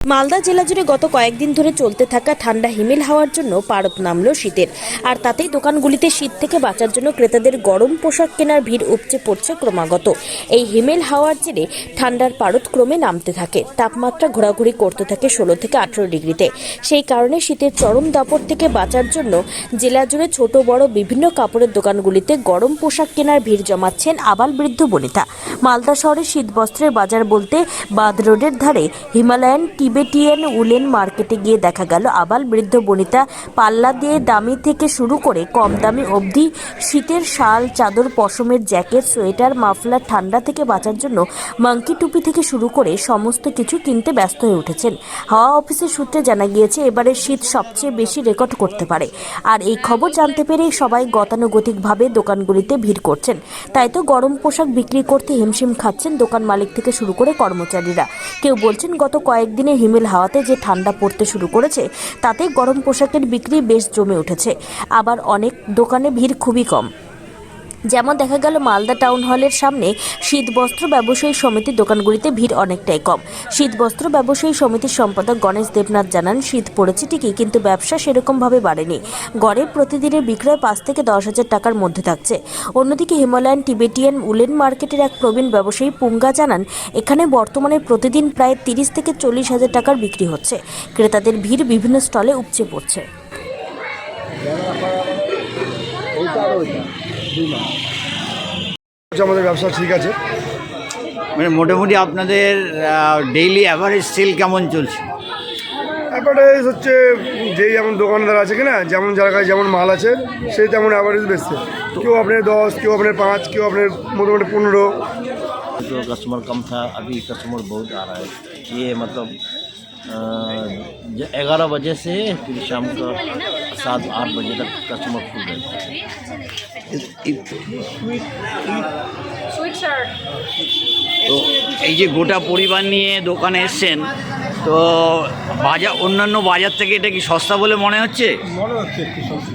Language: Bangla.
মালদা জেলা জুড়ে গত কয়েকদিন ধরে চলতে থাকা ঠান্ডা হিমেল হাওয়ার জন্য পারদ নামল শীতের। আর তাতেই দোকানগুলিতে শীত থেকে বাঁচার জন্য ক্রেতাদের গরম পোশাক কেনার ভিড় উপচে পড়ছে ক্রমাগত। এই হিমেল হাওয়ার জেরে ঠান্ডার পারদ ক্রমে নামতে থাকে, তাপমাত্রা ঘোরাঘুরি করতে থাকে 16 থেকে 18 ডিগ্রিতে। সেই কারণে শীতের চরম দাপট থেকে বাঁচার জন্য জেলা জুড়ে ছোট বড় বিভিন্ন কাপড়ের দোকানগুলিতে গরম পোশাক কেনার ভিড় জমাচ্ছেন আবাল বৃদ্ধ বনিতা। মালদা শহরে শীতবস্ত্রের বাজার বলতে বাঁধ রোডের ধারে হিমালয়ান টিবেটিয়ান উলেন মার্কেটে গিয়ে দেখা গেল আবাল বৃদ্ধ বনিতা পাল্লা দিয়ে দামি থেকে শুরু করে কম দামি অবধি শীতের শাল, চাদর, পশমের জ্যাকেট, সোয়েটার, মাফলার, ঠান্ডা থেকে বাঁচার জন্য মাঙ্কি টুপি থেকে শুরু করে সমস্ত কিছু কিনতে ব্যস্ত হয়ে উঠেছেন। হাওয়া অফিসের সূত্রে জানা গিয়েছে এবারের শীত সবচেয়ে বেশি রেকর্ড করতে পারে। আর এই খবর জানতে পেরে সবাই গতানুগতিকভাবে দোকানগুলিতে ভিড় করছেন। তাই তো গরম পোশাক বিক্রি করতে হিমশিম খাচ্ছেন দোকান মালিক থেকে শুরু করে কর্মচারীরা। কেউ বলছেন গত কয়েকদিনে হিমেল হাওয়াতে যে ঠান্ডা পড়তে শুরু করেছে তাতে গরম পোশাকের বিক্রি বেশ জমে উঠেছে। আবার অনেক দোকানে ভিড় খুবই কম। যেমন দেখা গেল মালদা টাউন হলের সামনে শীতবস্ত্র ব্যবসায়ী সমিতির দোকানগুলিতে ভিড় অনেকটাই কম। শীতবস্ত্র ব্যবসায়ী সমিতির সম্পাদক গণেশ দেবনাথ জানান, শীত পড়েছে ঠিকই, কিন্তু ব্যবসা সেরকমভাবে বাড়েনি। গড়ে প্রতিদিনের বিক্রয় 5 থেকে 10 হাজার টাকার মধ্যে থাকছে। অন্যদিকে হিমালয়ান টিবেটিয়ান উলেন মার্কেটের এক প্রবীণ ব্যবসায়ী পুঙ্গা জানান, এখানে বর্তমানে প্রতিদিন প্রায় 30 থেকে 40 হাজার টাকার বিক্রি হচ্ছে। ক্রেতাদের ভিড় বিভিন্ন স্টলে উপচে পড়ছে। আমাদের ব্যবসা ঠিক আছে, মানে মোটামুটি আপনাদের ডেইলি অ্যাভারেজ সেল কেমন চলছে? অ্যাভারেজ হচ্ছে যেই যেমন দোকানদার আছে কিনা, যেমন যার কাছে যেমন মাল আছে সেই তেমন অ্যাভারেজ বেচছে। কেউ আপনার 10, केव अपने 5, केव अपने मोटामोटी 15। तो कस्टमर कम था, अभी कस्टमर बहुत आ रहा है। ये मतलब 11 बजे से फिर शाम को 7-8 बजे तक कस्टमर खुल रहता है। তো এই যে গোটা পরিবার নিয়ে দোকানে এসছেন, তো বাজার অন্যান্য বাজার থেকে এটা কি সস্তা বলে মনে হচ্ছে? মনে হচ্ছে একটু সস্তা।